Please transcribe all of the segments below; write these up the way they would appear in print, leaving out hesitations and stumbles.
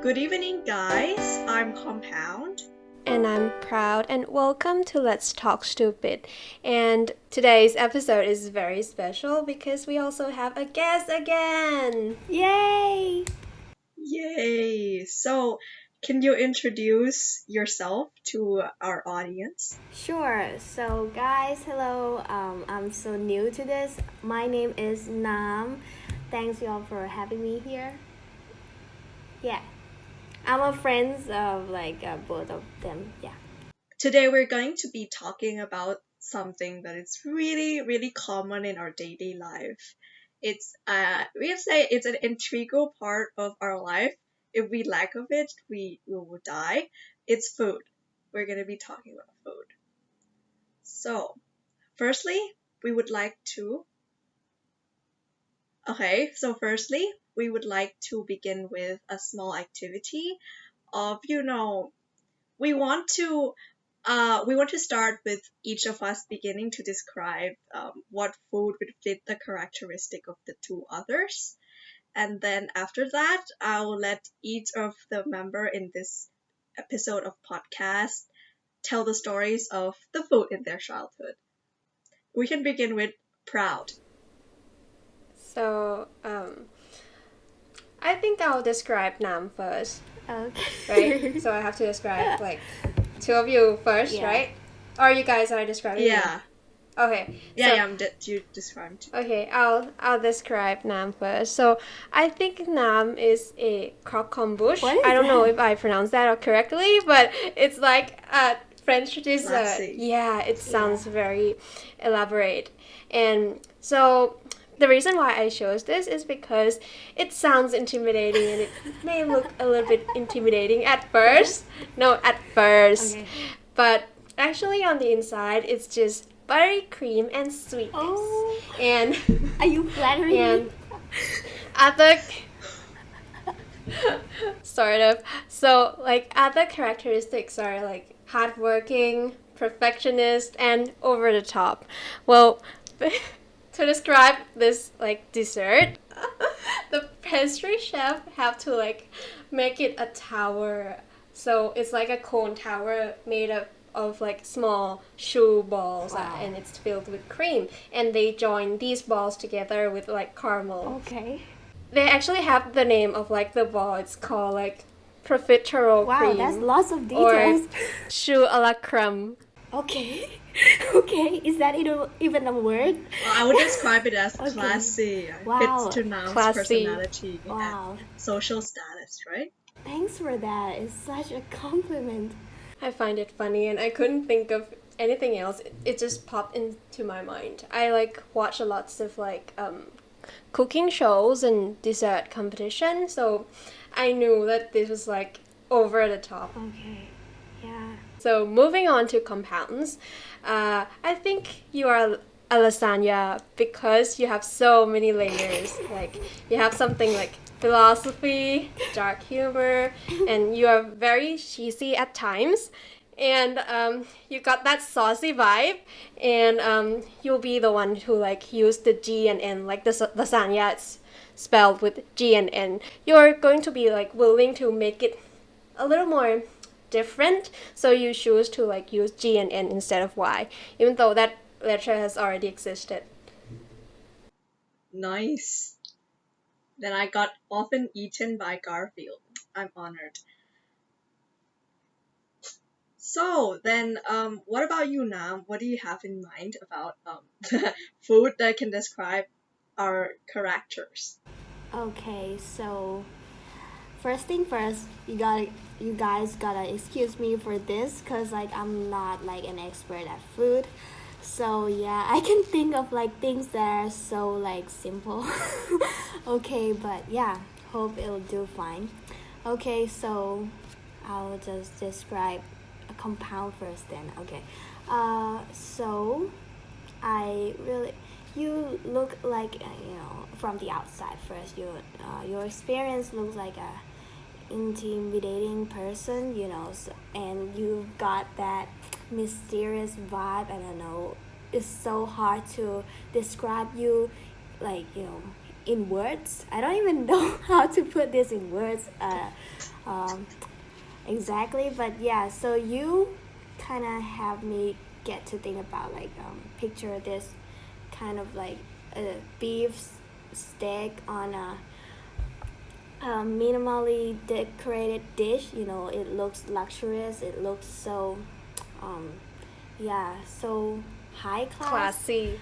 Good evening, guys. I'm Compound. And I'm Proud, and welcome to Let's Talk Stupid. And today's episode is very special because we also have a guest again. Yay! Yay! So, can you introduce yourself to our audience? Sure. So, guys, hello. I'm so new to this. My name is Nam. Thanks y'all for having me here. Yeah, I'm a friend of both of them. Yeah. Today, we're going to be talking about something that is really common in our daily life. It's we say it's an integral part of our life. If we lack of it, we will die. It's food. We're going to be talking about food. So, firstly, we would like to begin with a small activity of, we want to start with each of us beginning to describe what food would fit the characteristic of the two others. And then after that, I'll let each of the member in this episode of podcast tell the stories of the food in their childhood. We can begin with Proud. So, I think I'll describe Nam first, Okay. right? So I have to describe two of you first, Yeah. right? Or you guys are describing me? Yeah. Okay. You described. Okay, I'll describe Nam first. So I think Nam is a croquembouche. What is I don't know that? if I pronounced that correctly, but it's like a French dessert. Classy. Yeah, it sounds very elaborate. And so the reason why I chose this is because it sounds intimidating and it may look a little bit intimidating at first. No, at first. Okay. But actually on the inside it's just buttery cream and sweetness. Oh. And Are you flattering and me? other sort of. So other characteristics are like hardworking, perfectionist, and over the top. Well, to describe this dessert, the pastry chef have to make it a tower. So it's like a cone tower made of small shoe balls. Wow. And it's filled with cream, and they join these balls together with caramel. Okay. They actually have the name of the ball. It's called profiterole Wow, cream that's lots of or details. choux à la crème. Okay. Okay. Is that even a word? I would describe it as Okay. classy. Wow. Fits to Nam's Classy. personality Wow. and social status, right? Thanks for that. It's such a compliment. I find it funny, and I couldn't think of anything else. It just popped into my mind. I watch a lots of cooking shows and dessert competition, so I knew that this was over the top. Okay. Yeah. So moving on to compounds, I think you are a lasagna because you have so many layers. You have something like philosophy, dark humor, and you are very cheesy at times. And you got that saucy vibe, and you'll be the one who use the G and N, the lasagna. It's spelled with G and N. You're going to be willing to make it a little more different, so you choose to use G and N instead of Y, even though that letter has already existed. Nice. Then I got often eaten by Garfield. I'm honored. So then, what about you, Nam? What do you have in mind about food that can describe our characters? Okay, so first thing first, you guys gotta excuse me for this, cause I'm not an expert at food. So yeah, I can think of things that are so simple. Okay, but yeah, hope it'll do fine. Okay, so I'll just describe a compound first then. Okay. So you look from the outside first, your experience looks like a intimidating person, and you've got that mysterious vibe. I don't know, it's so hard to describe you in words. I don't even know how to put this in words. Um, exactly, but yeah, so you kind of have me get to think about like picture this kind of like a steak on a minimally decorated dish. You know, it looks luxurious. It looks so, um, yeah, so high class. Classy.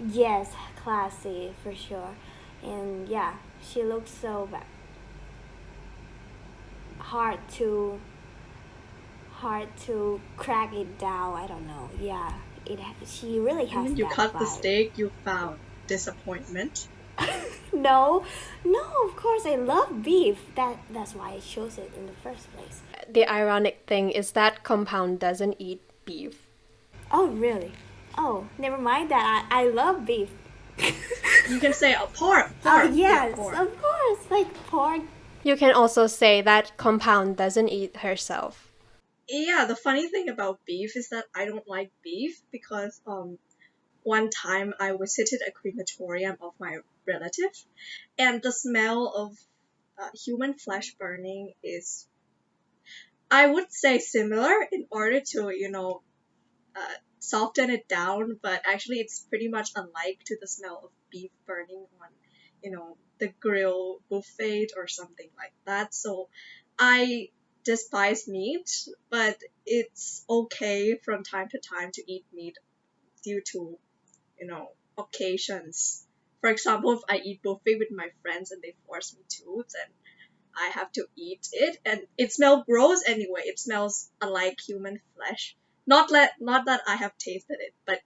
Yes, classy for sure. And yeah, she looks so hard to crack it down. I don't know. Yeah, she really And has when you that cut the vibe. steak, you found disappointment. No, no, of course I love beef. That's why I chose it in the first place. The ironic thing is that compound doesn't eat beef. Oh really? Oh, never mind that. I love beef. You can say pork, Oh pork, yeah, yes, pork. of course. Like pork. You can also say that compound doesn't eat herself. Yeah, the funny thing about beef is that I don't like beef because one time I visited a crematorium of my relative, and the smell of human flesh burning is, I would say, similar in order to soften it down, but actually it's pretty much unlike to the smell of beef burning on the grill buffet or something like that. So I despise meat, but it's okay from time to time to eat meat due to occasions. For example, if I eat buffet with my friends and they force me to, then I have to eat it, and it smells gross anyway. It smells unlike human flesh. Not that I have tasted it, but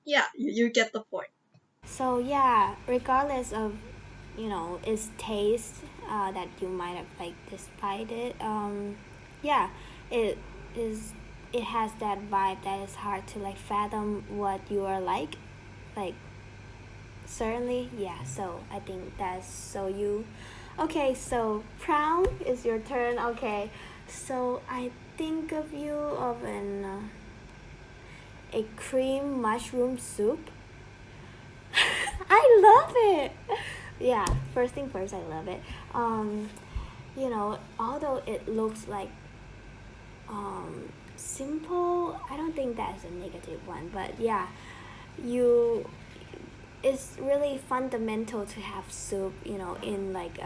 yeah, you get the point. So yeah, regardless of its taste that you might have like despised it, yeah, it is it has that vibe that is hard to like fathom what you are like certainly yeah. So I think that's so you. Okay, so Crown is your turn. Okay, so I think of you of an a cream mushroom soup. I love it. Yeah, first thing first, I love it. Although it looks like simple, I don't think that's a negative one. But yeah, you it's really fundamental to have soup, in like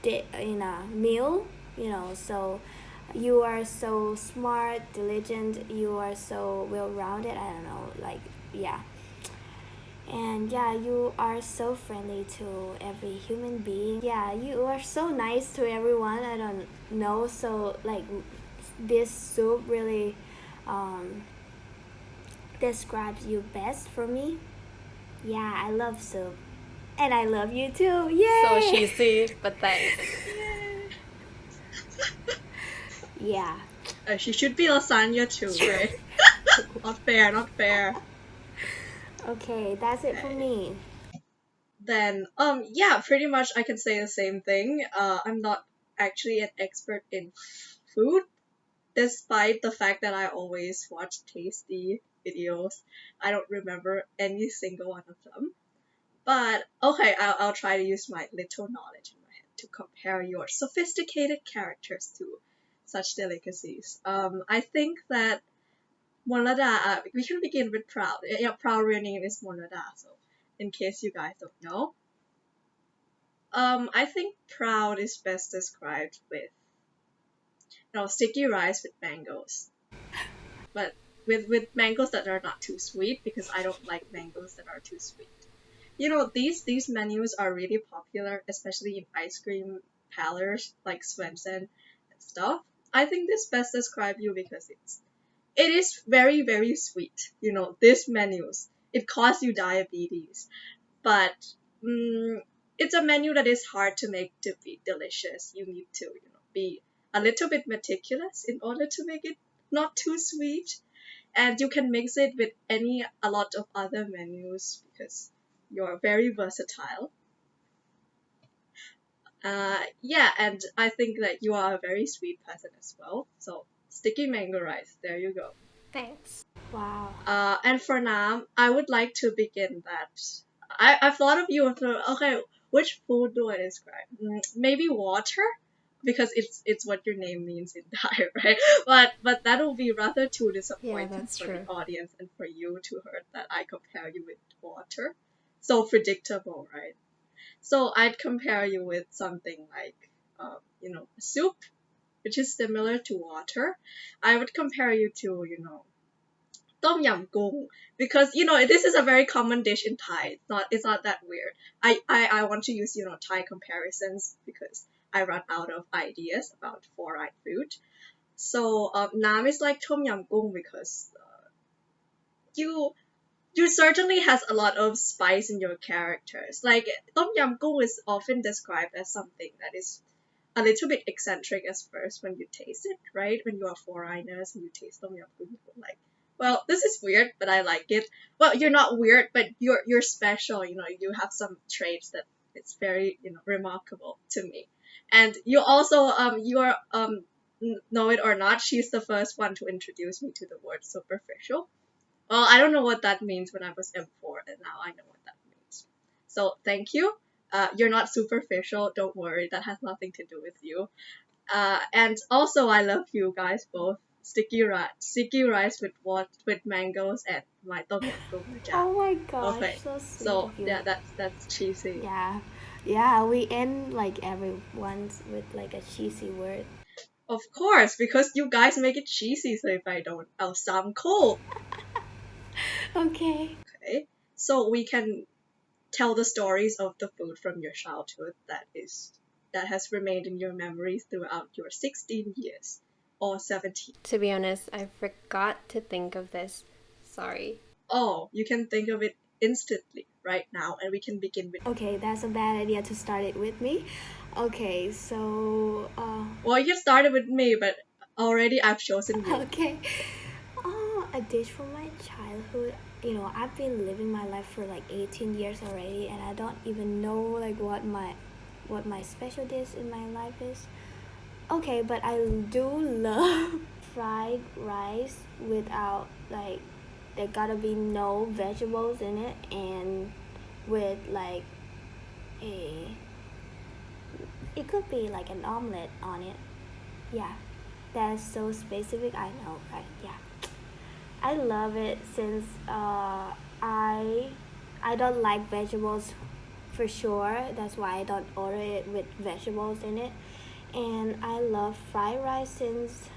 in a meal, so you are so smart, diligent, you are so well rounded, I don't know, like yeah. And yeah, you are so friendly to every human being. Yeah, you are so nice to everyone. I don't know. So like this soup really um, describes you best for me. Yeah, I love soup. And I love you too. Yay! So cheesy, but thanks. Yeah. She should be lasagna too, right? Not fair, not fair. Okay, that's it for Okay. me. Then yeah, pretty much I can say the same thing. I'm not actually an expert in food, despite the fact that I always watch tasty videos. I don't remember any single one of them. But okay, I'll try to use my little knowledge in my head to compare your sophisticated characters to such delicacies. I think that Monlada, we can begin with Proud. Yeah, Proud real name is Monlada, so in case you guys don't know. I think Proud is best described with, sticky rice with mangoes. But with mangoes that are not too sweet because I don't like mangoes that are too sweet. These menus are really popular, especially in ice cream parlors like Swenson and stuff. I think this best describe you because it is very very sweet. These menus, it causes you diabetes, but it's a menu that is hard to make to be delicious. You need to be a little bit meticulous in order to make it not too sweet, and you can mix it with a lot of other menus because you're very versatile. Yeah, and I think that you are a very sweet person as well. So sticky mango rice, there you go. Thanks. Wow. And for now, I would like to begin that. I've thought of you. Okay, which food do I describe? Maybe water, because it's what your name means in Thai, right? But that will be rather too Yeah, disappointing that's for the true. audience and for you to hear that I compare you with water. So predictable, right? So I'd compare you with something like, soup, which is similar to water. I would compare you to, tom yum goong, because this is a very common dish in Thai. It's not that weird. I want to use Thai comparisons because I run out of ideas about foreign food. So Nam is like tom yum goong because you you certainly has a lot of spice in your characters. Like tom yum goong is often described as something that is a little bit eccentric at first when you taste it, right? When you are foreigners and you taste tom yum goong, you're like, well, this is weird, but I like it. Well, you're not weird, but you're special. You have some traits that it's very remarkable to me. And you also know it or not, she's the first one to introduce me to the word superficial. Well, I don't know what that means when I was M4, and now I know what that means. So thank you. You're not superficial. Don't worry. That has nothing to do with you. And also, I love you guys both. Sticky rice with what with mangoes and my tom yum goong jam. Oh my gosh, Okay, so sweet so of you. yeah, that's cheesy. Yeah, yeah, we end like everyone's with like a cheesy word. Of course, because you guys make it cheesy. So if I don't, I'll sound cold. Okay. Okay, so we can tell the stories of the food from your childhood that has remained in your memories throughout your 16 years or 17. To be honest, I forgot to think of this. Sorry. Oh, you can think of it instantly right now, and we can begin with. Okay, that's a bad idea to start it with me. Okay, so Well, you started with me, but already I've chosen you. okay. A dish from my childhood. I've been living my life for like 18 years already, and I don't even know like what my special dish in my life is. Okay, but I do love fried rice without like there gotta be no vegetables in it, and with like a it could be like an omelet on it. Yeah, that's so specific. I know, right? Yeah, I love it since I don't like vegetables for sure. That's why I don't order it with vegetables in it. And I love fried rice since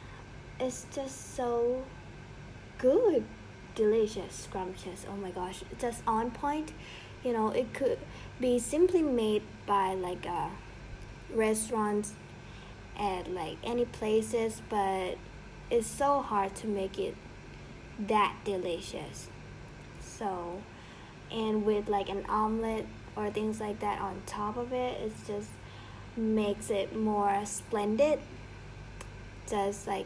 it's just so good, delicious, scrumptious. Oh my gosh, just on point. It could be simply made by like restaurants at like any places, but it's so hard to make it that delicious. So, and with like an omelet or things like that on top of it, it just makes it more splendid. Just like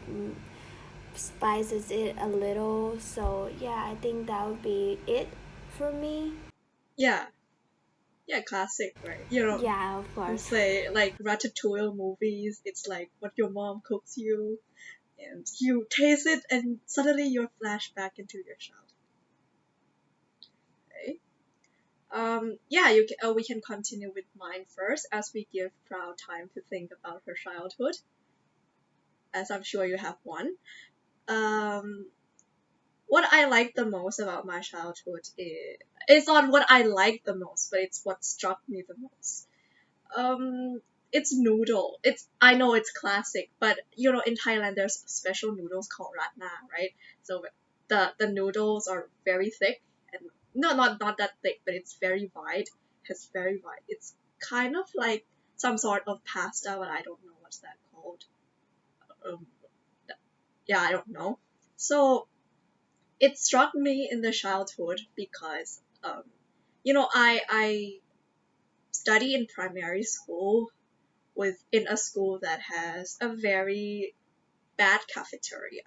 spices it a little. So yeah, I think that would be it for me. Yeah, yeah, classic, right? Yeah, of You course. say like Ratatouille movies. It's like what your mom cooks you, and you taste it, and suddenly you're flashed back into your childhood. Okay. Yeah, we can continue with mine first as we give Proud time to think about her childhood, as I'm sure you have one. Um, what I like the most about my childhood it's not what I like the most, but it's what struck me the most. Um, it's noodle. I know it's classic, but in Thailand there's special noodles called ratna, right? So the noodles are very thick and no, not that thick, but it's very wide. It's very wide. It's kind of like some sort of pasta, but I don't know what's that called. Um, yeah, I don't know. So it struck me in the childhood because I study in primary school in a school that has a very bad cafeteria.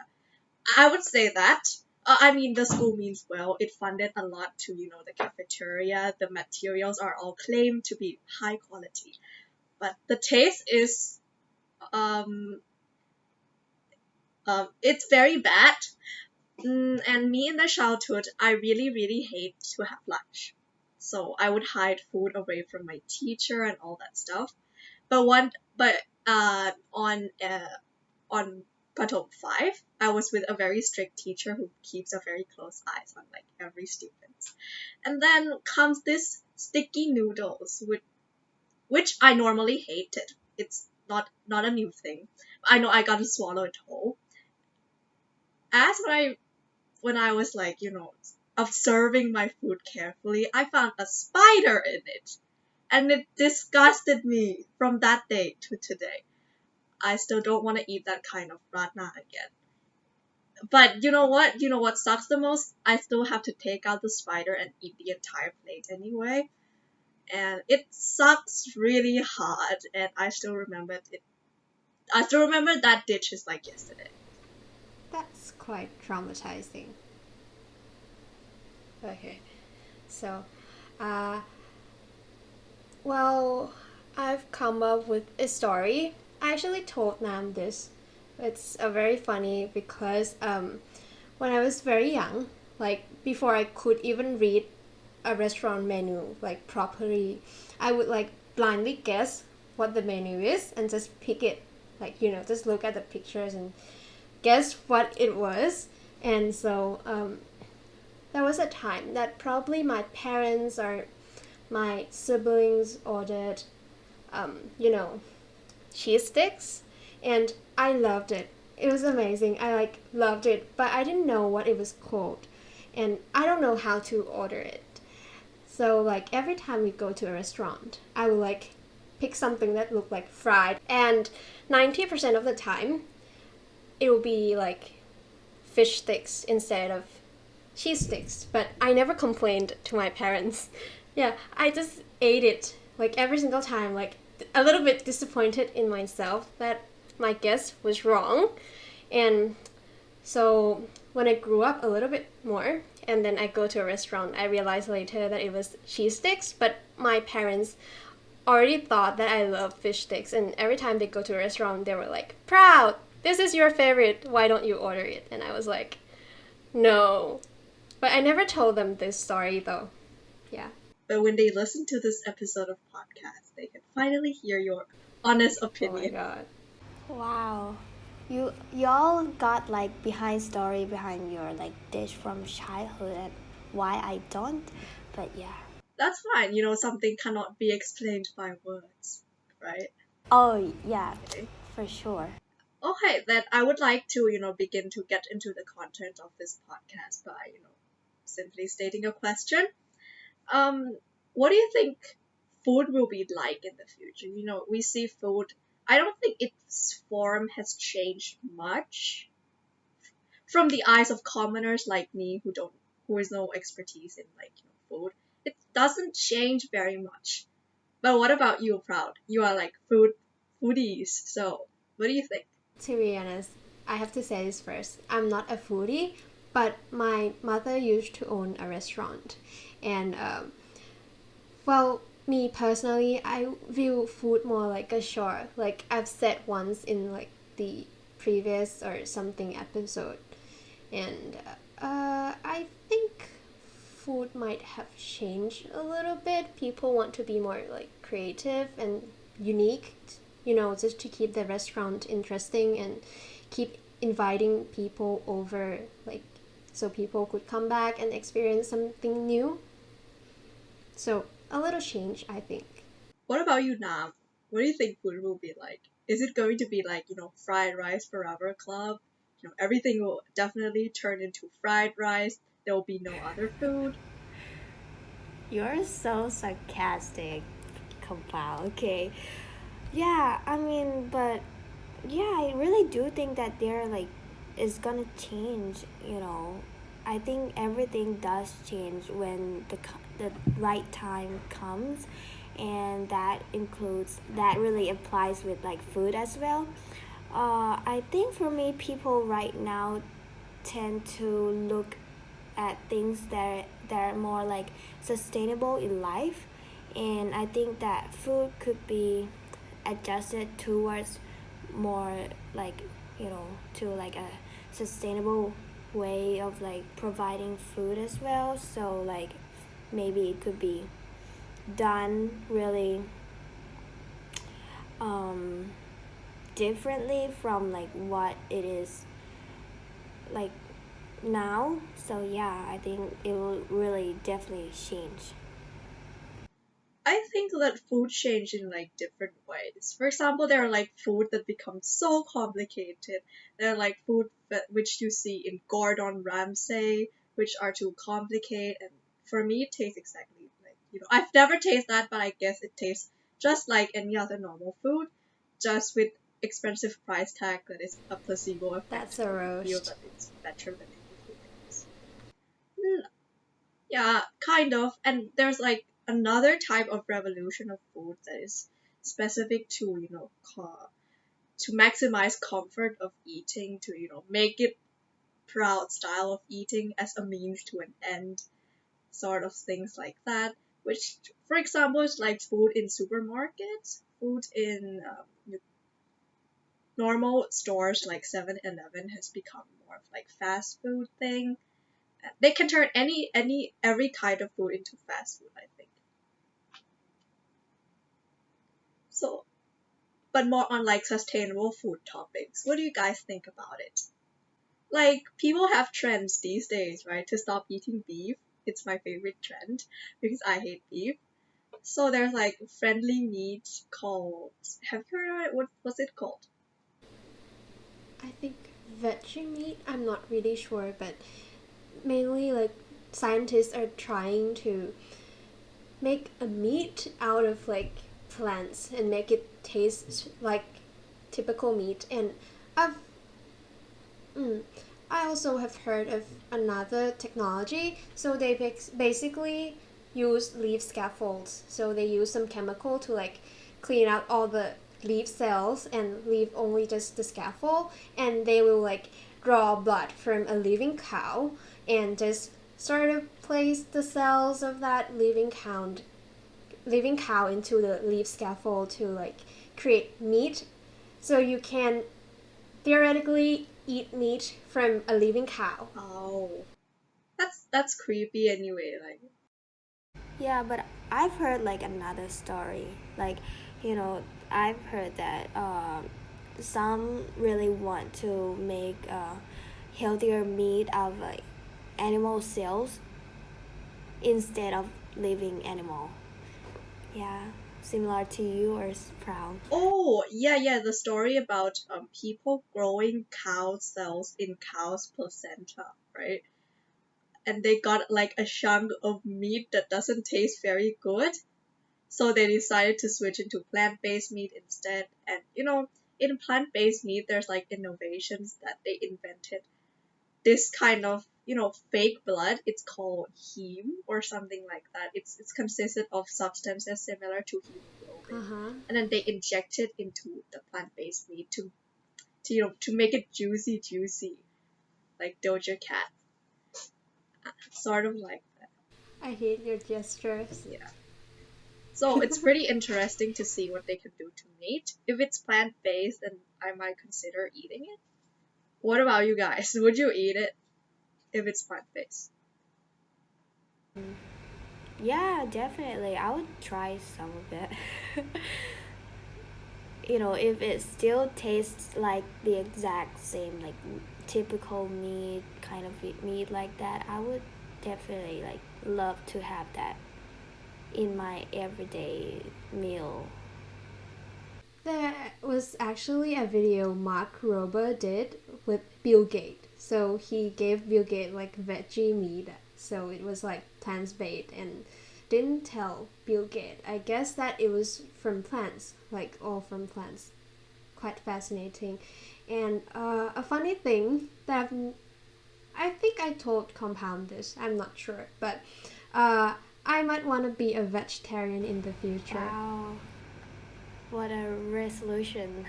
I would say that. I mean, the school means well. It funded a lot to the cafeteria. The materials are all claimed to be high quality, but the taste is um it's very bad. And me in the childhood, I really really hate to have lunch. so I would hide food away from my teacher and all that stuff. But on Patom 5, I was with a very strict teacher who keeps a very close eyes on like every student. And then comes this sticky noodles, which I normally hated. It's not a new thing. I know I gotta swallow it whole. As when I was like, observing my food carefully, I found a spider in it. And it disgusted me from that day to today. I still don't want to eat that kind of ratna again. But you know what? You know what sucks the most? I still have to take out the spider and eat the entire plate anyway. And it sucks really hard, and I still remember it. I still remember that dish is like yesterday. That's quite traumatizing. Okay, so, uh, well, I've come up with a story. I actually told Nam this. It's a very funny because when I was very young, like before I could even read a restaurant menu like properly, I would like blindly guess what the menu is and just pick it, like just look at the pictures and guess what it was. And so there was a time that probably my parents or my siblings ordered cheese sticks, and I loved it. It was amazing. I like loved it, but I didn't know what it was called, and I don't know how to order it. So like every time we go to a restaurant, I would like pick something that looked like fried, and 90% of the time it will be like fish sticks instead of cheese sticks. But I never complained to my parents. Yeah, I just ate it like every single time, like a little bit disappointed in myself that my guess was wrong. And so when I grew up a little bit more and then I go to a restaurant, I realized later that it was cheese sticks, but my parents already thought that I love fish sticks, and every time they go to a restaurant they were like, "Proud, this is your favorite, why don't you order it?" And I was like, no. But I never told them this story though. Yeah. But when they listen to this episode of podcast, they can finally hear your honest Oh my opinion. god. Wow. Y'all got like behind story behind your like dish from childhood and why I don't. But yeah. That's fine. Something cannot be explained by words, right? Oh yeah, Okay. for sure. Okay, then I would like to, begin to get into the content of this podcast by, simply stating a question. What do you think food will be like in the future? We see food. I don't think its form has changed much from the eyes of commoners like me who is no expertise in like food. It doesn't change very much. But what about you, Proud? You are like foodies. So what do you think? To be honest, I have to say this first. I'm not a foodie, but my mother used to own a restaurant. And, well, me personally, I view food more like a chore. Like I've said once in like the previous or something episode. And I think food might have changed a little bit. People want to be more like creative and unique, just to keep the restaurant interesting and keep inviting people over, like so people could come back and experience something new. So a little change, I think. What about you, Nam? What do you think food will be like? Is it going to be like, fried rice forever club? Everything will definitely turn into fried rice. There will be no other food. You're so sarcastic, Compile. Okay. Yeah, I mean, but yeah, I really do think that they're like is gonna change. I think everything does change when the right time comes, and that really applies with like food as well. I think for me, people right now tend to look at things that are more like sustainable in life, and I think that food could be adjusted towards more like to like a sustainable way of like providing food as well. So like maybe it could be done really differently from like what it is like now. So yeah, I think it will really definitely change. I think that food change in like different ways. For example, there are like food that become so complicated. There are like food that which you see in Gordon Ramsay, which are too complicated. And for me, it tastes exactly like I've never tasted that, but I guess it tastes just like any other normal food, just with expensive price tag that is a placebo effect That's a to feel roast. that it's better than anything else. Yeah, kind of. And there's like another type of revolution of food that is specific to, to maximize comfort of eating, to, make it proud style of eating as a means to an end, sort of things like that. Which, for example, is like food in supermarkets, food in normal stores like 7-Eleven has become more of like fast food thing. They can turn every kind of food into fast food, I think. So, but more on like sustainable food topics. What do you guys think about it? Like, people have trends these days, right? To stop eating beef. It's my favorite trend because I hate beef. So there's like friendly meat called. Have you heard of it? What was it called? I think veggie meat, I'm not really sure, but mainly like scientists are trying to make a meat out of like plants and make it taste like typical meat. And I've mm, I also have heard of another technology. So they basically use leaf scaffolds. So they use some chemical to like clean out all the leaf cells and leave only just the scaffold, and they will like draw blood from a living cow and just sort of place the cells of that living cow into the leaf scaffold to like create meat. So you can theoretically eat meat from a living cow. Oh, that's creepy anyway. Like, Yeah, but I've heard like another story. Like, I've heard that some really want to make healthier meat out of like animal cells instead of living animal. Yeah, similar to you or Sprout. oh yeah, the story about people growing cow cells in cow's placenta, right? And they got like a chunk of meat that doesn't taste very good. So they decided to switch into plant-based meat instead. And in plant-based meat, there's like innovations that they invented. This kind of fake blood. It's called heme or something like that. It's consisted of substances similar to hemoglobin, Uh-huh. and then they inject it into the plant-based meat to make it juicy, like Doja Cat, sort of like that. I hate your gestures. Yeah. So it's pretty interesting to see what they can do to meat. If it's plant based, then I might consider eating it. What about you guys? Would you eat it if it's plant based? Yeah, definitely. I would try some of it. If it still tastes like the exact same, like typical meat, kind of meat like that, I would definitely like love to have that in my everyday meal. There was actually a video Mark Rober did with Bill Gates. So he gave Bill Gates like veggie meat. So it was like plant based and didn't tell Bill Gates. I guess that it was from plants, like all from plants. Quite fascinating. And a funny thing that I think I told Compound this, I'm not sure, but I might want to be a vegetarian in the future. Wow, what a resolution.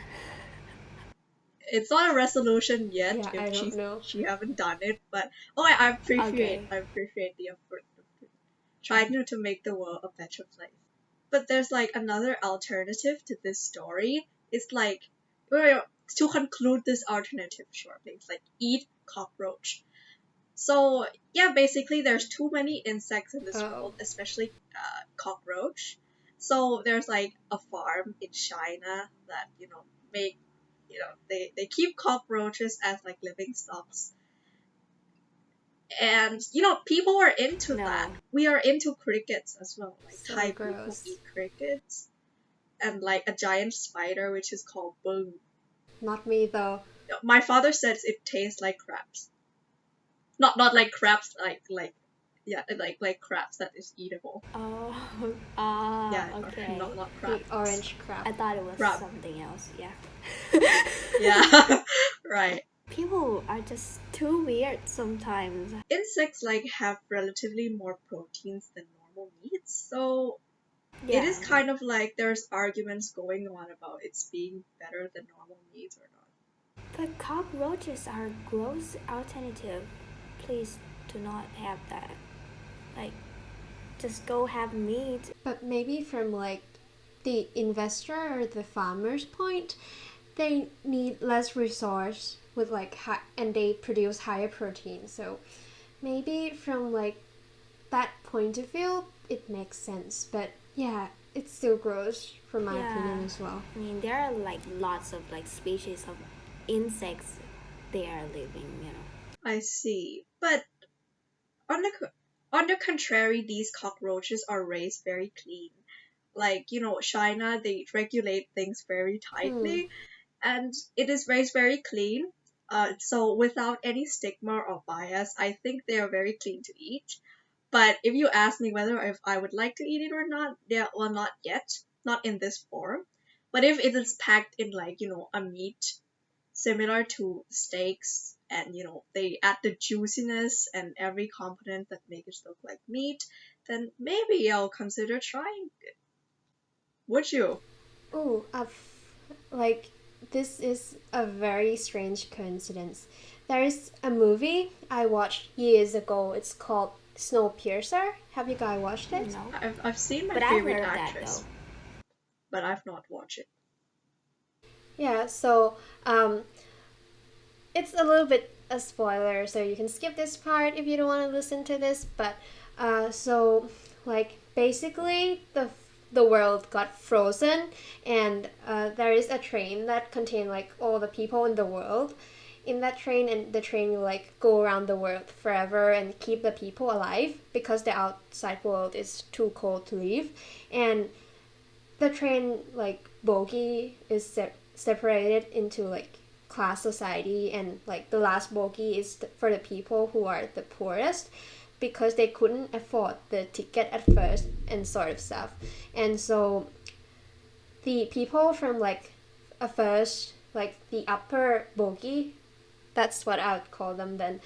It's not a resolution yet Yeah, if I don't know. she haven't done it, but I appreciate Okay. the effort of trying to make the world a better place. But there's like another alternative to this story. It's like, well, to conclude this alternative shortly, it's like eat cockroach. So yeah, basically there's too many insects in this Oh. world, especially cockroach. So there's like a farm in China that make they keep cockroaches as like living stocks, and people are into that. No. We are into crickets as well. Like So Thai people gross. eat crickets, and like a giant spider which is called bung. Not me though. My father says it tastes like crabs. Not like crabs, like yeah, like crabs that is eatable. Oh, Yeah, okay. not The crabs. orange crab. I thought it was Crab. something else. Yeah. Yeah, right. People are just too weird sometimes. Insects like have relatively more proteins than normal meats, so Yeah. it is kind of like there's arguments going on about it's being better than normal meats or not. But cockroaches are gross alternative. Please do not have that. Like, just go have meat. But maybe from like the investor or the farmer's point, they need less resource with like and they produce higher protein. So maybe from like that point of view, it makes sense. But yeah, it's still gross from my opinion as well. I mean, there are like lots of like species of insects they are living. I see. But on the contrary, these cockroaches are raised very clean. Like, China, they regulate things very tightly, and it is raised very clean. So without any stigma or bias, I think they are very clean to eat. But if you ask me whether if I would like to eat it or not, yeah, well, not yet, not in this form. But if it is packed in like, a meat similar to steaks, and they add the juiciness and every component that make it look like meat, then maybe I'll consider trying it. Would you? Oh, like this is a very strange coincidence. There is a movie I watched years ago. It's called Snowpiercer. Have you guys watched it? No. I've seen my But I've favorite heard of that actress, though. but I've not watched it. Yeah, so it's a little bit a spoiler, so you can skip this part if you don't want to listen to this. But so like basically the world got frozen, and there is a train that contains like all the people in the world in that train, and the train will like go around the world forever and keep the people alive because the outside world is too cold to leave. And the train like bogie is separated into like class society, and like the last bogie is for the people who are the poorest because they couldn't afford the ticket at first and sort of stuff. And so the people from like a first like the upper bogie, that's what I would call them then,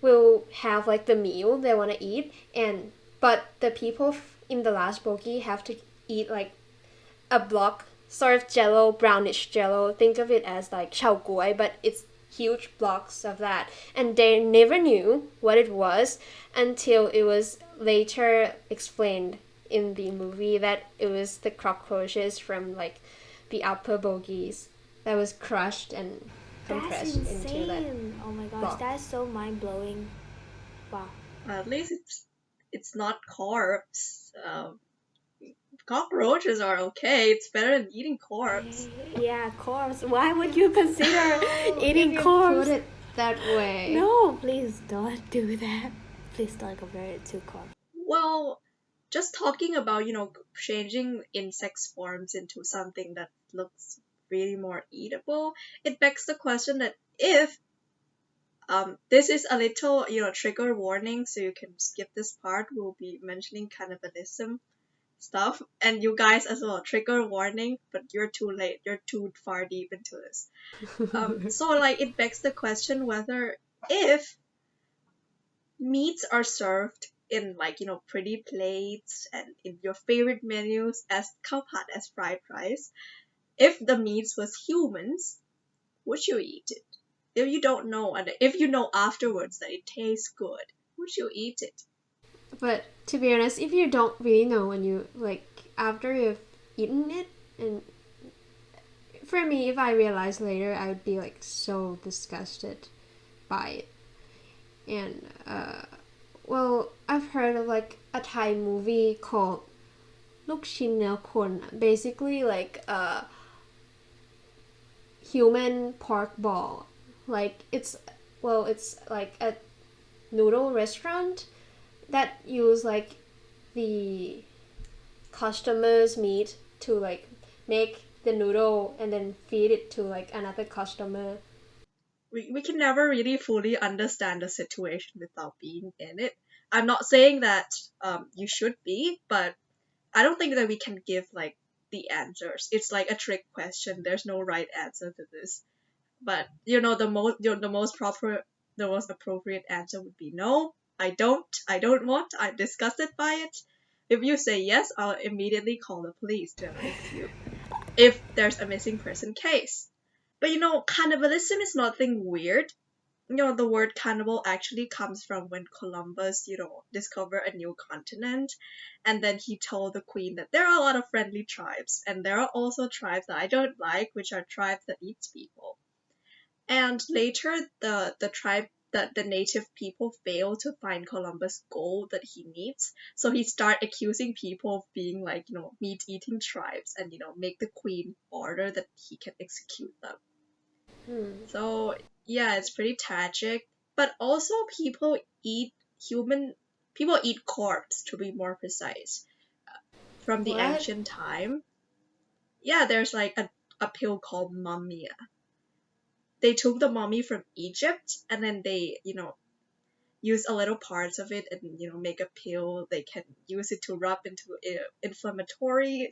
will have like the meal they want to eat, and but the people in the last bogie have to eat like a block, sort of jello, brownish jello. Think of it as like xiao guai, but it's huge blocks of that. And they never knew what it was until it was later explained in the movie that it was the cockroaches from like the upper bogies that was crushed and That's compressed into that. insane. Oh my gosh, block. that's so mind blowing. Wow. At least it's not corpse. Cockroaches are okay. It's better than eating corpse. Yeah, corpse. Why would you consider eating If you corpse? put it that way. No, please don't do that. Please don't compare it to corpse. Well, just talking about, changing insects forms into something that looks really more eatable, it begs the question that if this is a little, trigger warning, so you can skip this part. We'll be mentioning cannibalism stuff, and you guys as well, trigger warning, but you're too late. You're too far deep into this. So like it begs the question whether if meats are served in like pretty plates and in your favorite menus as kaupat, as fried rice, if the meats was humans, would you eat it? If you don't know, and if you know afterwards that it tastes good, would you eat it? But to be honest, if you don't really know when you like after you've eaten it, and for me, if I realize later, I would be like so disgusted by it. And well, I've heard of like a Thai movie called ลูกชิ้นเนื้อคน basically like a human pork ball. Like it's like a noodle restaurant that use like the customers meat to like make the noodle and then feed it to like another customer. We can never really fully understand the situation without being in it. I'm not saying that you should be, but I don't think that we can give like the answers. It's like a trick question. There's no right answer to this. But the most appropriate answer would be no. I don't want. I'm disgusted by it. If you say yes, I'll immediately call the police to arrest you if there's a missing person case. But cannibalism is nothing weird. The word cannibal actually comes from when Columbus, discovered a new continent, and then he told the queen that there are a lot of friendly tribes, and there are also tribes that I don't like, which are tribes that eat people. And later, the native people fail to find Columbus gold that he needs, so he start accusing people of being like, meat-eating tribes, and make the queen order that he can execute them. So yeah, it's pretty tragic. But also people eat corpse, to be more precise. From the What? ancient time. Yeah, there's like a pill called mummy. They took the mummy from Egypt and then they, use a little parts of it and make a pill. They can use it to rub into inflammatory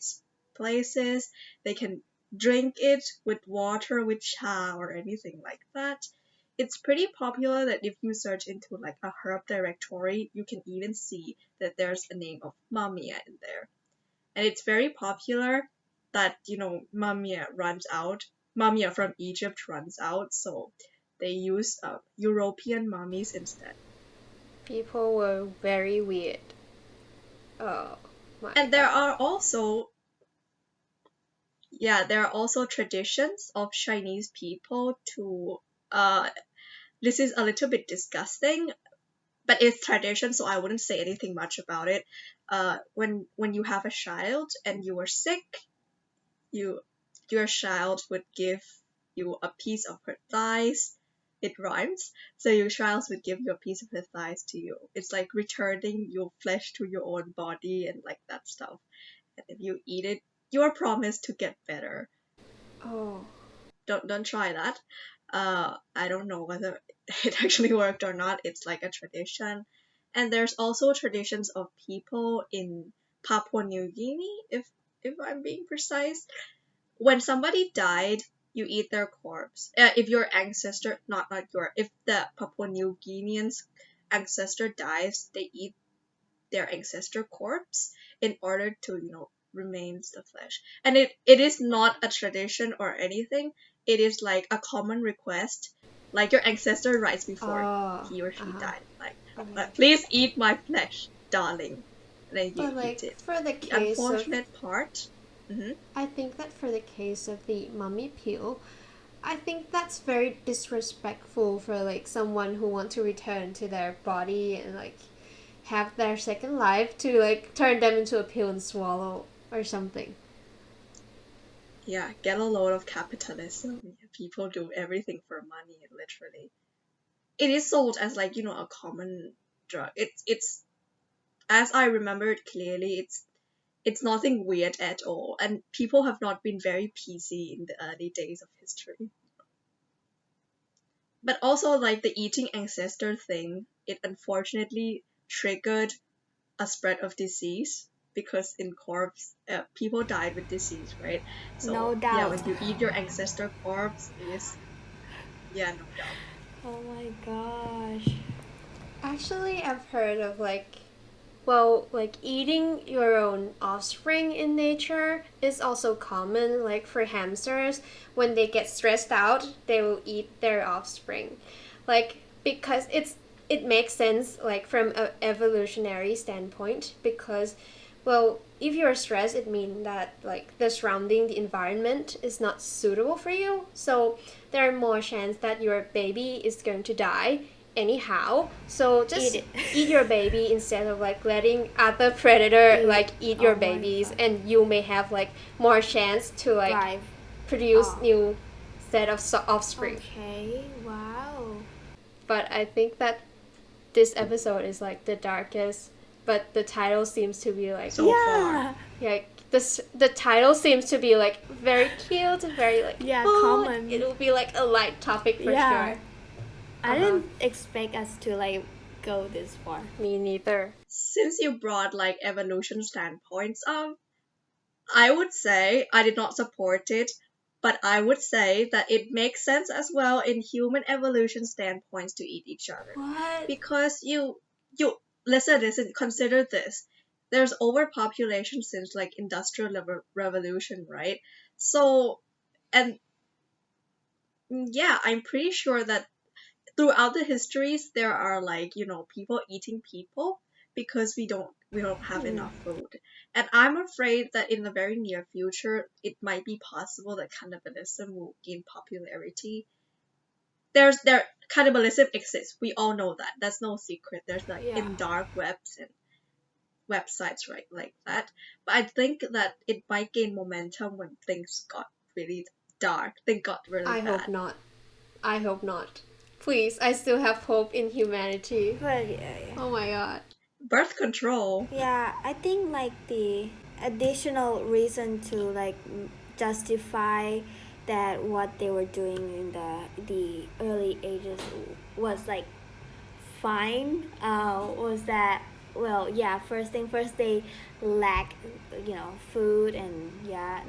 places. They can drink it with water, with cha, or anything like that. It's pretty popular that if you search into like a herb directory, you can even see that there's a name of mumia in there. And it's very popular that mumia from Egypt runs out, so they use European mummies instead. People were very weird. Oh my And there god. are also traditions of Chinese people to this is a little bit disgusting, but it's tradition, so I wouldn't say anything much about it. When you have a child and you are sick, your child would give you a piece of her thighs. It rhymes. So your child would give you a piece of her thighs to you. It's like returning your flesh to your own body and like that stuff. And if you eat it, you are promised to get better. Oh. Don't try that. I don't know whether it actually worked or not. It's like a tradition. And there's also traditions of people in Papua New Guinea, if I'm being precise. When somebody died, you eat their corpse. If your ancestor, if the Papua New Guineans ancestor dies, they eat their ancestor corpse in order to, remains the flesh. And it is not a tradition or anything. It is like a common request, like your ancestor writes before Oh. he or she died, Okay. please eat my flesh, darling. And then you But eat like it. for the The case of, unfortunate part. I think that for the case of the mummy pill, I think that's very disrespectful for like someone who want to return to their body and like have their second life to like turn them into a pill and swallow or something. Yeah, get a load of capitalism. People do everything for money, literally. It is sold as like, a common drug. It's as I remember it clearly, it's nothing weird at all, and people have not been very PC in the early days of history. But also like the eating ancestor thing, it unfortunately triggered a spread of disease because in corpse people died with disease, right? No So yeah, doubt. when you eat your ancestor corpse, it is, yeah, no doubt. Oh my gosh. Actually, I've heard of like eating your own offspring in nature is also common. Like for hamsters, when they get stressed out, they will eat their offspring. Like because it makes sense like from an evolutionary standpoint because well, if you're stressed, it means that like the environment is not suitable for you. So there are more chance that your baby is going to die anyhow. So just Eat it. eat your baby instead of like letting other predator Eat. like eat Oh your my babies, God. and you may have like more chance to like Thrive. produce Oh. new set of offspring. Okay. Wow. But I think that this episode is like the darkest, but the title seems to be like So far. like the title seems to be like very cute, very like Yeah, food. common. It'll be like a light topic for Yeah. sure. I didn't expect us to like go this far. Me neither. Since you brought like evolution standpoints up, I would say I did not support it, but I would say that it makes sense as well in human evolution standpoints to eat each other. What? Because you listen, consider this. There's overpopulation since like industrial revolution, right? So and yeah, I'm pretty sure that throughout the histories there are like people eating people because we don't have enough food, and I'm afraid that in the very near future it might be possible that cannibalism will gain popularity. There Cannibalism exists, we all know that, that's no secret. There's like Yeah. in dark webs and websites, right, like that. But I think that it might gain momentum when things got really dark, they got really I hope bad. not. I hope not. Please, I still have hope in humanity. But yeah. Oh my god. Birth control. Yeah, I think like the additional reason to like justify that what they were doing in the early ages was like fine. Was that, well, yeah, first thing first, they lack food, and yeah,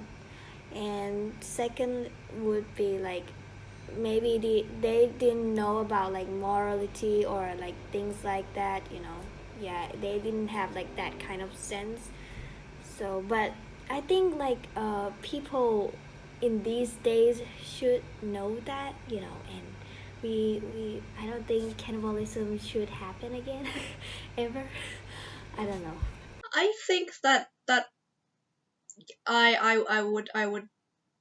and second would be like maybe they didn't know about like morality or like things like that, yeah, they didn't have like that kind of sense. So but I think like people in these days should know that, and we I don't think cannibalism should happen again ever. I don't know. I think that I would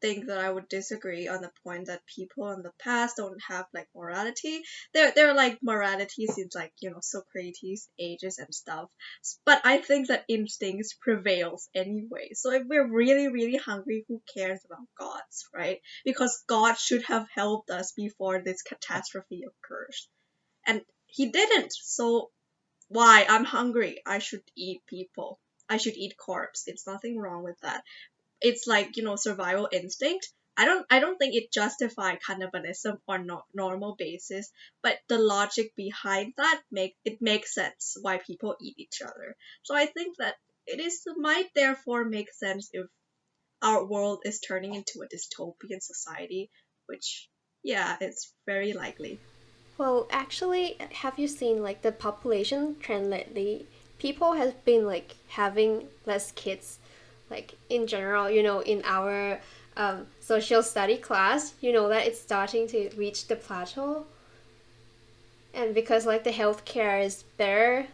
think that I would disagree on the point that people in the past don't have like morality. They're like morality since like Socrates ages and stuff. But I think that instincts prevails anyway. So if we're really really hungry, who cares about gods, right? Because God should have helped us before this catastrophe occurs, and he didn't. So why? I'm hungry, I should eat people. I should eat corpse. It's nothing wrong with that. It's like survival instinct. I don't think it justify cannibalism on normal basis, but the logic behind that makes sense why people eat each other. So I think that it might therefore make sense if our world is turning into a dystopian society, which yeah, it's very likely. Well, actually, have you seen like the population trend lately? People have been like having less kids, like in general. In our social study class, that it's starting to reach the plateau, and because like the healthcare is better.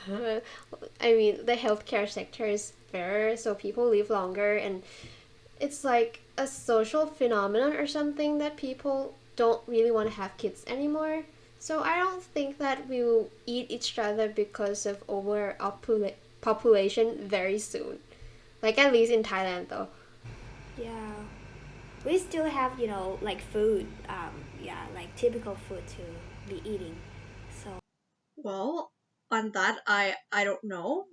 I mean, the healthcare sector is better, so people live longer, and it's like a social phenomenon or something that people don't really want to have kids anymore. So I don't think that we will eat each other because of over population very soon. Like at least in Thailand though. Yeah, we still have like food, yeah, like typical food to be eating. So Well, on that I don't know,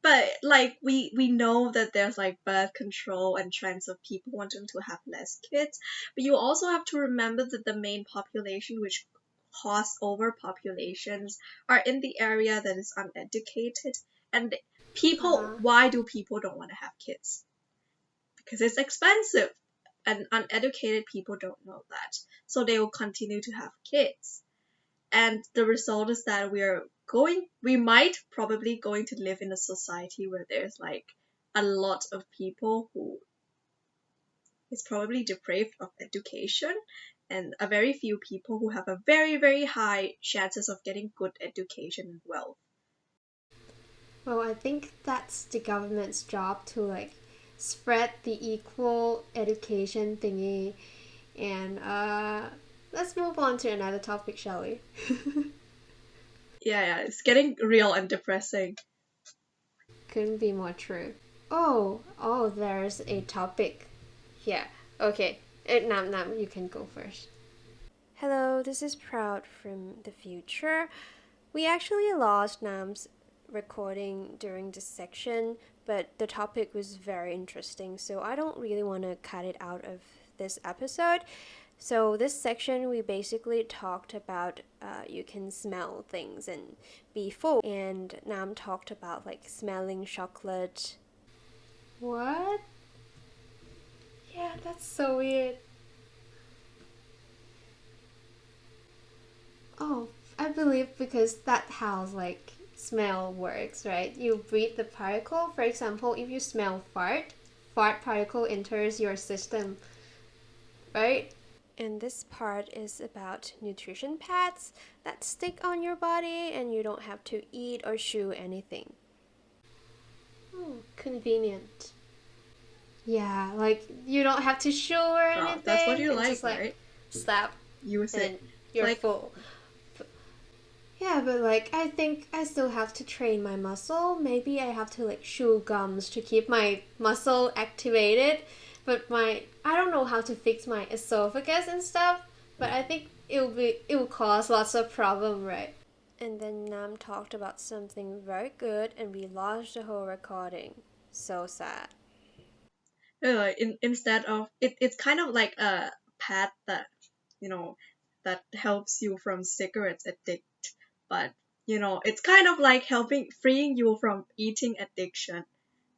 but like we know that there's like birth control and trends of people wanting to have less kids, but you also have to remember that the main population which cause overpopulations are in the area that is uneducated. And people, Uh-huh. why do people don't want to have kids? Because it's expensive, and uneducated people don't know that, so they will continue to have kids. And the result is that we might probably going to live in a society where there's like a lot of people who is probably deprived of education, and a very few people who have a very very high chances of getting good education and wealth. Well, I think that's the government's job to like spread the equal education thingy, and let's move on to another topic, shall we? Yeah, it's getting real and depressing. Couldn't be more true. Oh, there's a topic. Yeah, okay. Nam, you can go first. Hello, this is Proud from the future. We actually lost Nam's recording during this section, but the topic was very interesting, so I don't really want to cut it out of this episode. So this section we basically talked about you can smell things and be full, and Nam talked about like smelling chocolate. What? Yeah, that's so weird. Oh, I believe because that's how like smell works, right? You breathe the particle. For example, if you smell fart particle enters your system, right? And this part is about nutrition pads that stick on your body and you don't have to eat or chew anything. Oh, convenient. Yeah, like you don't have to chew or anything. That's what you it's like, just like right? slap Use and it. you're Like, full. Yeah, but like I think I still have to train my muscle. Maybe I have to like chew gums to keep my muscle activated. But I don't know how to fix my esophagus and stuff. But I think it will cause lots of problem, right? And then Nam talked about something very good, and we lost the whole recording. So sad. instead of it's kind of like a pad that you know that helps you from cigarettes addict, but it's kind of like helping freeing you from eating addiction.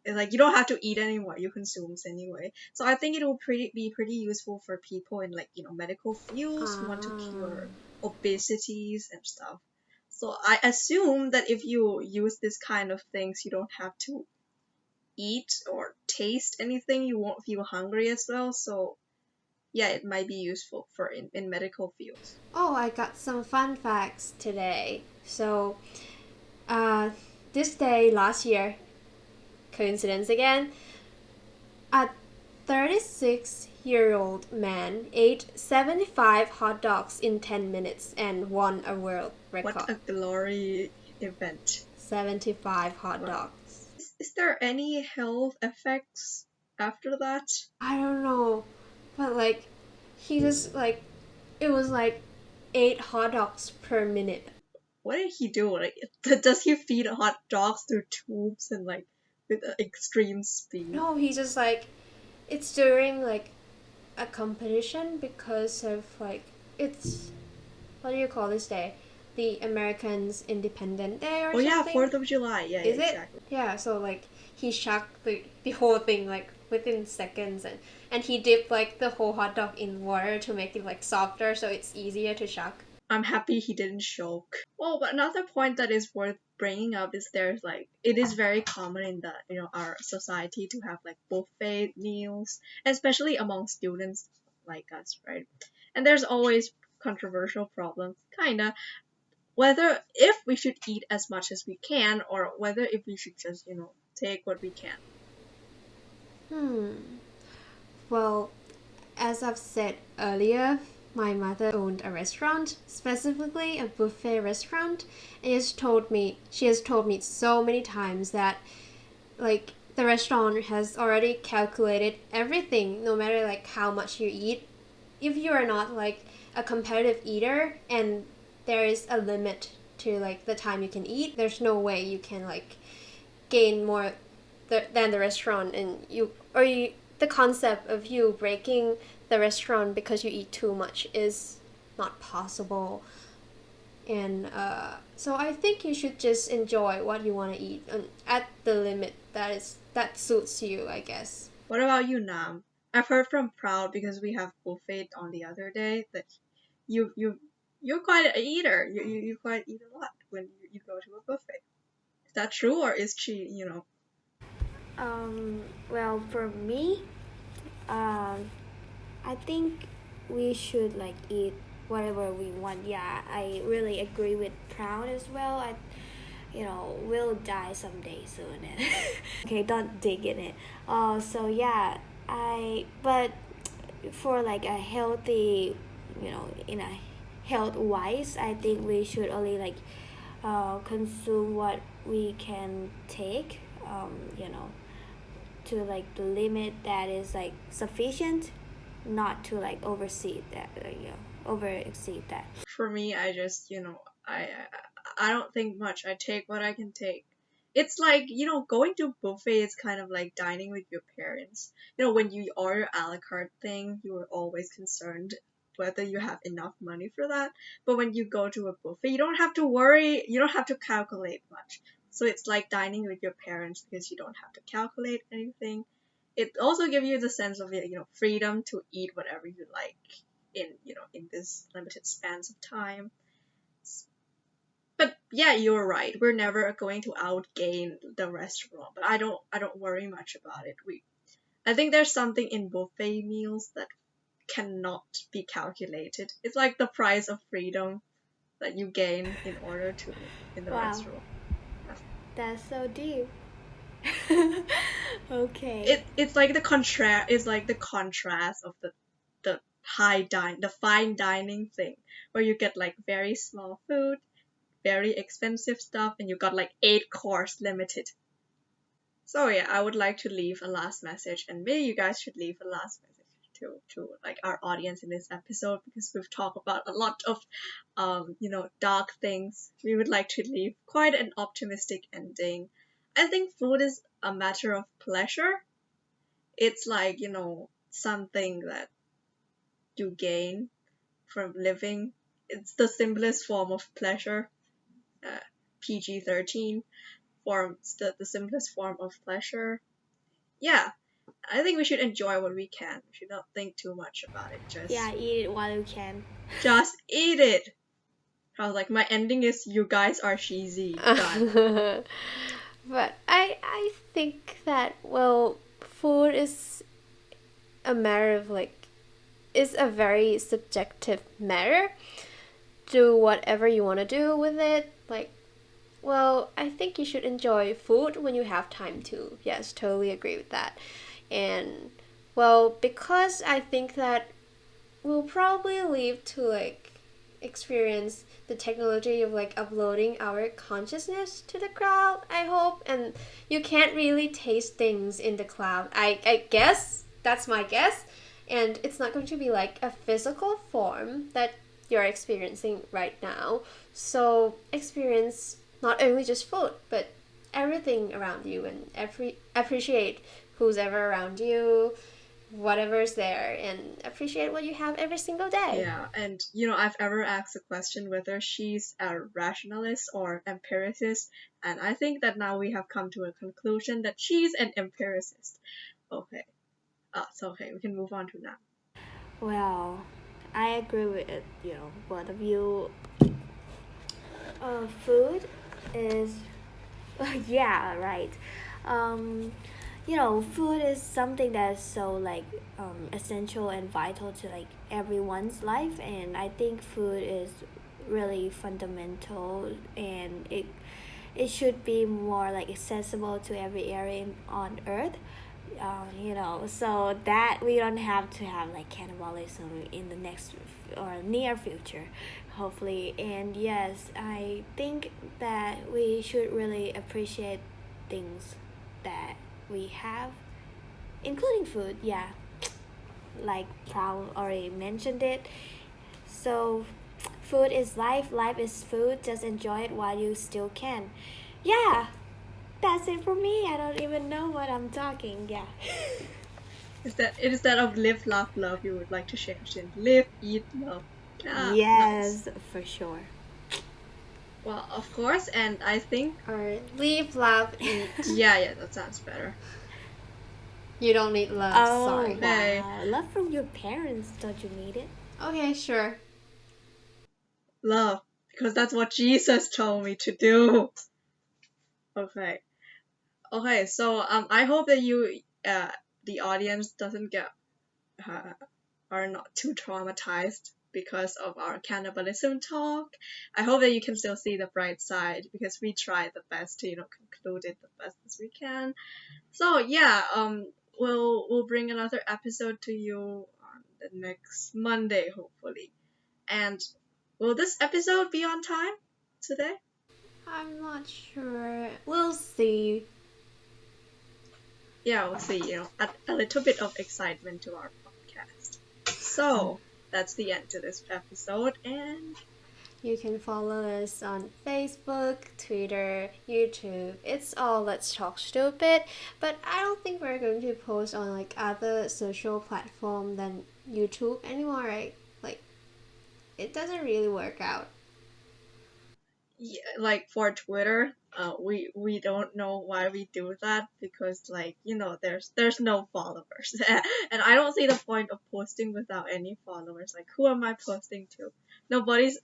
It's like you don't have to eat anymore, you consume anyway. So I think it will be pretty useful for people in like medical fields who want to cure obesities and stuff. So I assume that if you use this kind of things, you don't have to eat or taste anything, you won't feel hungry as well. So yeah, it might be useful for in medical fields. Oh, I got some fun facts today. So, this day last year, coincidence again, a 36-year-old man ate 75 hot dogs in 10 minutes and won a world record. What a glory event. 75 hot dogs. Is there any health effects after that? I don't know, but like, he just like, it was like 8 hot dogs per minute. What did he do? Like, does he feed hot dogs through tubes and like with extreme speed? No, he just like, it's during like a competition because of like, it's, what do you call this day? The Americans' Independent Day or something? Oh yeah, 4th of July. Yeah, Is it? exactly. Yeah, so like he shocked the whole thing like within seconds, and he dipped like the whole hot dog in water to make it like softer so it's easier to shock. I'm happy he didn't choke. Oh, but another point that is worth bringing up is there's like it is very common in the our society to have like buffet meals, especially among students like us, right? And there's always controversial problems, kinda, whether if we should eat as much as we can or whether if we should just take what we can. Well, as I've said earlier, my mother owned a restaurant, specifically a buffet restaurant, and she has told me so many times that like the restaurant has already calculated everything, no matter like how much you eat. If you are not like a competitive eater and there is a limit to like the time you can eat, there's no way you can like gain more than the restaurant, and the concept of you breaking the restaurant because you eat too much is not possible. And so I think you should just enjoy what you want to eat and at the limit that suits you, I guess. What about you, Nam? I've heard from Proud because we have buffet on the other day that you're quite an eater. You quite eat a lot when you go to a buffet. Is that true, or is she? Well, for me, I think we should like eat whatever we want. Yeah, I really agree with Proud as well. We'll die someday soon. Okay, don't dig in it. So yeah, but for like a healthy in a health wise, I think we should only like consume what we can take, to like the limit that is like sufficient, not to like oversee that, over exceed that. For me, I just, I don't think much. I take what I can take. It's like, going to buffet is kind of like dining with your parents. When you order a la carte thing, you are always concerned whether you have enough money for that. But when you go to a buffet, you don't have to worry, you don't have to calculate much. So it's like dining with your parents because you don't have to calculate anything. It also gives you the sense of, freedom to eat whatever you like in this limited spans of time. But yeah, you're right. We're never going to outgain the restaurant, but I don't worry much about it. I think there's something in buffet meals that cannot be calculated. It's like the price of freedom that you gain in order to in the Wow, restaurant. that's so deep. Okay. It's like the contrast of the the fine dining thing where you get like very small food, very expensive stuff, and you got like 8 course limited. So yeah, I would like to leave a last message, and maybe you guys should leave a last message to like our audience in this episode, because we've talked about a lot of dark things. We would like to leave quite an optimistic ending. I think food is a matter of pleasure. It's like, something that you gain from living. It's the simplest form of pleasure. PG-13 forms the simplest form of pleasure. Yeah, I think we should enjoy what we can. We should not think too much about it. Yeah, eat it while you can. Just eat it. I was like, my ending is you guys are cheesy. Done. But I think that, well, food is a matter of like, is a very subjective matter. Do whatever you want to do with it. Like, well, I think you should enjoy food when you have time to. Yes, totally agree with that. And, well, because I think that we'll probably leave to like experience the technology of like uploading our consciousness to the cloud, I hope. And you can't really taste things in the cloud. I guess that's my guess. And it's not going to be like a physical form that you're experiencing right now. So experience not only just food, but everything around you, and appreciate who's ever around you, whatever's there, and appreciate what you have every single day. Yeah, and I've ever asked the question whether she's a rationalist or empiricist, and I think that now we have come to a conclusion that she's an empiricist. Okay. So okay, we can move on to now. Well, I agree with it, both of you. Food is, yeah, right. Um, food is something that is so like essential and vital to like everyone's life, and I think food is really fundamental, and it should be more like accessible to every area on earth. So that we don't have to have like cannibalism in the next or near future, hopefully. And yes, I think that we should really appreciate things that we have, including food. Yeah, like Paul already mentioned it. So, food is life, life is food. Just enjoy it while you still can. Yeah, that's it for me. I don't even know what I'm talking. Yeah. Instead of live, laugh, love, you would like to change it. Live, eat, love. Yes, Nice. for sure. Well, of course, and I think Or leave, love, eat. yeah, that sounds better. You don't need love, Oh, sorry. Hey. wow. Love from your parents. Don't you need it? Okay, sure. Love, because that's what Jesus told me to do. Okay. Okay, so I hope that the audience doesn't get are not too traumatized because of our cannibalism talk. I hope that you can still see the bright side, because we tried the best to conclude it the best as we can. So yeah, we'll bring another episode to you on the next Monday, hopefully. And will this episode be on time today? I'm not sure. We'll see. Yeah, we'll see. Add a little bit of excitement to our podcast. So that's the end to this episode, and You can follow us on Facebook, Twitter, YouTube. It's all Let's Talk Stupid. But I don't think we're going to post on like other social platform than YouTube anymore, right? Like it doesn't really work out. yeah, like for Twitter, we don't know why we do that because there's no followers, and I don't see the point of posting without any followers. Like who am I posting to? Nobody's.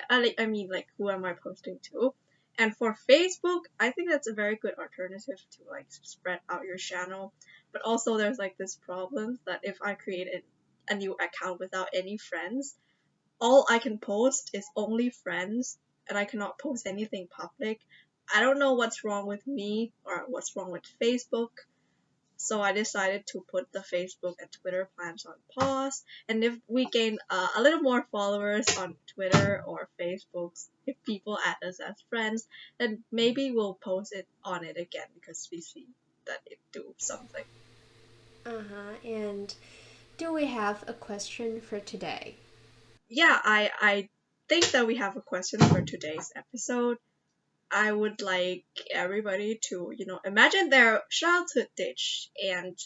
I mean like who am I posting to? And for Facebook, I think that's a very good alternative to like spread out your channel. But also there's like this problem that if I create a new account without any friends, all I can post is only friends, and I cannot post anything public. I don't know what's wrong with me or what's wrong with Facebook, so I decided to put the Facebook and Twitter plans on pause. And if we gain a little more followers on Twitter or Facebook, if people add us as friends, then maybe we'll post it on it again because we see that it do something. And do we have a question for today? Yeah, I think that we have a question for today's episode. I would like everybody to, imagine their childhood dish and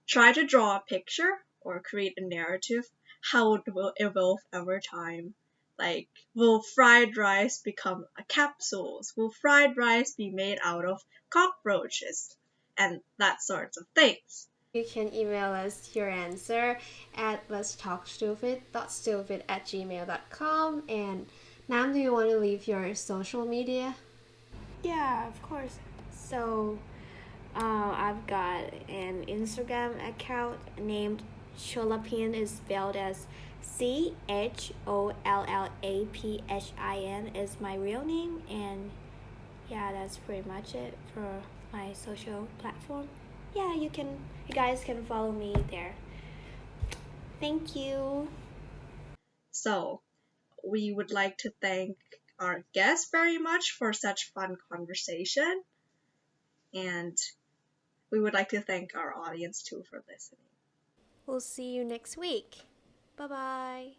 try to draw a picture or create a narrative how it will evolve over time. Like, will fried rice become a capsules? Will fried rice be made out of cockroaches? And that sorts of things. You can email us your answer at letstalkstupid.stupid@gmail.com. And Nam, do you want to leave your social media? Yeah, of course. So, I've got an Instagram account named Cholapin, is spelled as CHOLLAPHIN is my real name, and yeah, that's pretty much it for my social platform. Yeah, you guys can follow me there. Thank you. So, we would like to thank our guest very much for such fun conversation, and we would like to thank our audience too for listening. We'll see you next week. Bye bye.